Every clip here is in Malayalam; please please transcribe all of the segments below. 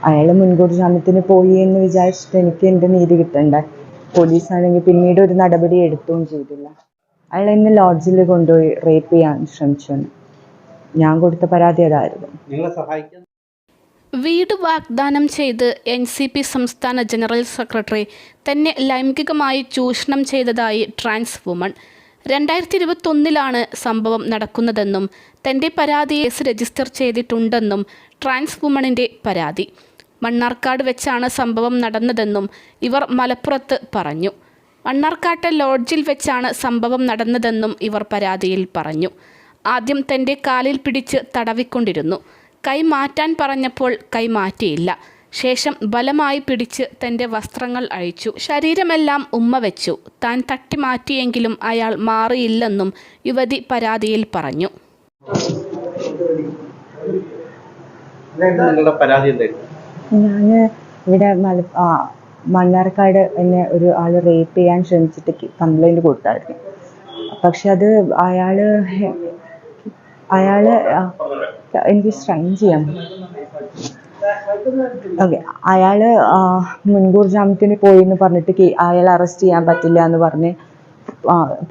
അയാൾ മുൻകൂർ ജാമ്യത്തിന് പോയി എന്ന് വിചാരിച്ചിട്ട് എനിക്ക് എൻ്റെ നീതി കിട്ടണ്ടേ. പോലീസാണെങ്കിൽ പിന്നീട് ഒരു നടപടി എടുത്തുകയും ചെയ്തില്ല. അയാൾ എന്നെ ലോഡ്ജിൽ കൊണ്ടുപോയി റേപ്പ് ചെയ്യാൻ ശ്രമിച്ചു. ഞാൻ കൊടുത്ത പരാതി അതായിരുന്നു. വീട് വാഗ്ദാനം ചെയ്ത് NCP സംസ്ഥാന ജനറൽ സെക്രട്ടറി തന്നെ ലൈംഗികമായി ചൂഷണം ചെയ്തതായി ട്രാൻസ് വുമൺ. 2021 സംഭവം നടക്കുന്നതെന്നും തൻ്റെ പരാതി കേസ് രജിസ്റ്റർ ചെയ്തിട്ടുണ്ടെന്നും ട്രാൻസ് വുമണിൻ്റെ പരാതി. മണ്ണാർക്കാട് വെച്ചാണ് സംഭവം നടന്നതെന്നും ഇവർ മലപ്പുറത്ത് പറഞ്ഞു. മണ്ണാർക്കാട്ടെ ലോഡ്ജിൽ വെച്ചാണ് സംഭവം നടന്നതെന്നും ഇവർ പരാതിയിൽ പറഞ്ഞു. ആദ്യം തൻ്റെ കാലിൽ പിടിച്ച് തടവിക്കൊണ്ടിരുന്നു. കൈ മാറ്റാൻ പറഞ്ഞപ്പോൾ കൈ മാറ്റിയില്ല. ശേഷം ബലമായി പിടിച്ച് തൻ്റെ വസ്ത്രങ്ങൾ അഴിച്ചു. ശരീരമെല്ലാം ഉമ്മ വെച്ചു. താൻ തട്ടി മാറ്റിയെങ്കിലും അയാൾ മാറിയില്ലെന്നും യുവതി പരാതിയിൽ പറഞ്ഞു. ഞാൻ ഇവിടെ മണ്ണാർക്കാട് എന്നെ ഒരു ആൾ റേപ്പ് ചെയ്യാൻ ശ്രമിച്ചിട്ട് കംപ്ലൈൻറ്റ് കൊടുത്തായിരുന്നു. പക്ഷെ അത് അയാൾ എനിക്ക് സ്ട്രൈൻ ചെയ്യാം. ഓക്കെ, അയാൾ മുൻകൂർ ജാമ്യത്തിന് പോയി എന്ന് പറഞ്ഞിട്ട് അയാൾ അറസ്റ്റ് ചെയ്യാൻ പറ്റില്ല എന്ന് പറഞ്ഞ്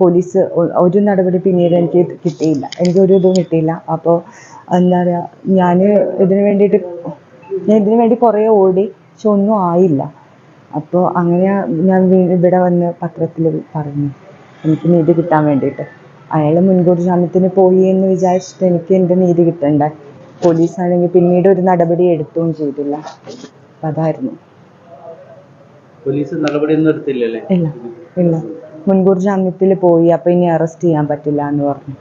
പോലീസ് ഒരു നടപടി പിന്നീട് എനിക്ക് കിട്ടിയില്ല. എനിക്കൊരു ഇതും കിട്ടിയില്ല. അപ്പോൾ എന്താ പറയുക, ഞാൻ ഇതിനു വേണ്ടി കുറേ ഓടി, പക്ഷെ ഒന്നും ആയില്ല. അപ്പോൾ അങ്ങനെ ഞാൻ ഇവിടെ വന്ന് പത്രത്തിൽ പറഞ്ഞു എനിക്ക് നീതി കിട്ടാൻ വേണ്ടിയിട്ട്. അയാൾ മുൻകൂർ ജാമ്യത്തിന് പോയി എന്ന് വിചാരിച്ചിട്ട് എനിക്ക് എൻ്റെ നീതി കിട്ടണ്ടേ. പോലീസാണെങ്കിൽ പിന്നീട് ഒരു നടപടി എടുത്തുകയും ചെയ്തില്ല. അപ്പം അതായിരുന്നു. ഇല്ല, മുൻകൂർ ജാമ്യത്തിൽ പോയി. അപ്പം ഇനി അറസ്റ്റ് ചെയ്യാൻ പറ്റില്ല എന്ന് പറഞ്ഞു.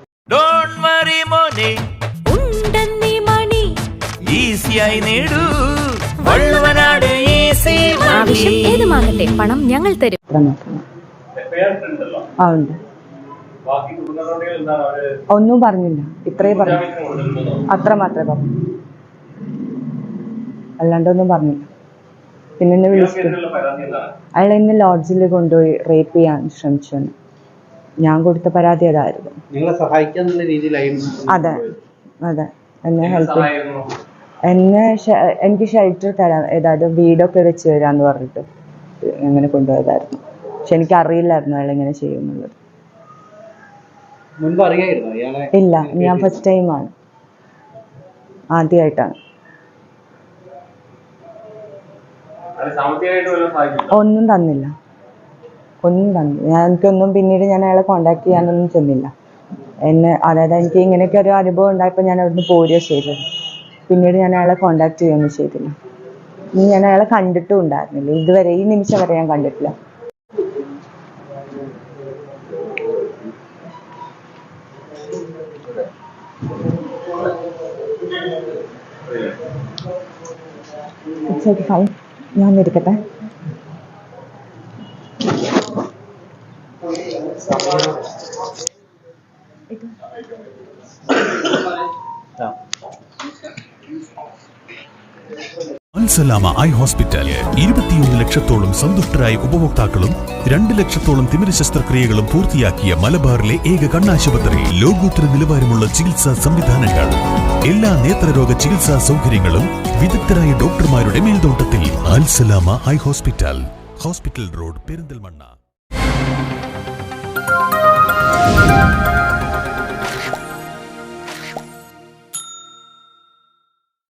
പണം ഞങ്ങൾ തരും. ഒന്നും പറഞ്ഞില്ല, ഇത്രേ പറഞ്ഞു, അത്ര മാത്രമേ പറഞ്ഞു, അല്ലാണ്ടൊന്നും പറഞ്ഞില്ല. പിന്നെ എന്നെ വിളിച്ചിട്ട് അയാൾ എന്നെ ലോഡ്ജിൽ കൊണ്ടുപോയി റേപ്പ് ചെയ്യാൻ ശ്രമിച്ചു. ഞാൻ കൊടുത്ത പരാതി അതായിരുന്നു. അതെ, എന്നെ ഹെൽപ്പ് എനിക്ക് ഷെൽട്ടർ തരാൻ, ഏതായത് വീടൊക്കെ വെച്ച് തരാന്ന് പറഞ്ഞിട്ട് അങ്ങനെ കൊണ്ടുപോയതായിരുന്നു. പക്ഷെ എനിക്ക് അറിയില്ലായിരുന്നു അയാൾ എങ്ങനെ ചെയ്യുന്നുള്ളത്. ഇല്ല, ഞാൻ ഫസ്റ്റ് ടൈമാണ്, ആദ്യമായിട്ടാണ്. ഒന്നും തന്നില്ല. എനിക്കൊന്നും പിന്നീട് ഞാൻ അയാളെ കോണ്ടാക്ട് ചെയ്യാനൊന്നും ചെന്നില്ല. അതായത് എനിക്ക് ഇങ്ങനെയൊക്കെ ഒരു അനുഭവം ഉണ്ടായപ്പോൾ ഞാൻ അവിടുന്ന് പോരുകയോ ചെയ്തത്. പിന്നീട് ഞാൻ അയാളെ കോണ്ടാക്ട് ചെയ്യുകയൊന്നും ചെയ്തില്ല. ഞാൻ അയാളെ കണ്ടിട്ടും ഉണ്ടായിരുന്നില്ല. ഇതുവരെ ഈ നിമിഷം വരെ ഞാൻ കണ്ടിട്ടില്ല. ഫൈൻ, ഞാൻ ഇരിക്കട്ടെ. അൽസലാമ ഐ ഹോസ്പിറ്റൽ 21 ലക്ഷത്തോളം സന്തുഷ്ടരായ ഉപഭോക്താക്കളും 2 ലക്ഷത്തോളം തിമിര ശസ്ത്രക്രിയകളും പൂർത്തിയാക്കിയ മലബാറിലെ ഏക കണ്ണാശുപത്രി. ലോകോത്തര നിലവാരമുള്ള ചികിത്സാ സംവിധാനങ്ങൾ, എല്ലാ നേത്രരോഗ ചികിത്സാ സൗകര്യങ്ങളും വിദഗ്ധരായ ഡോക്ടർമാരുടെ മേൽനോട്ടത്തിൽ. Al Salama eye hospital, hospital road, Perinthalmanna.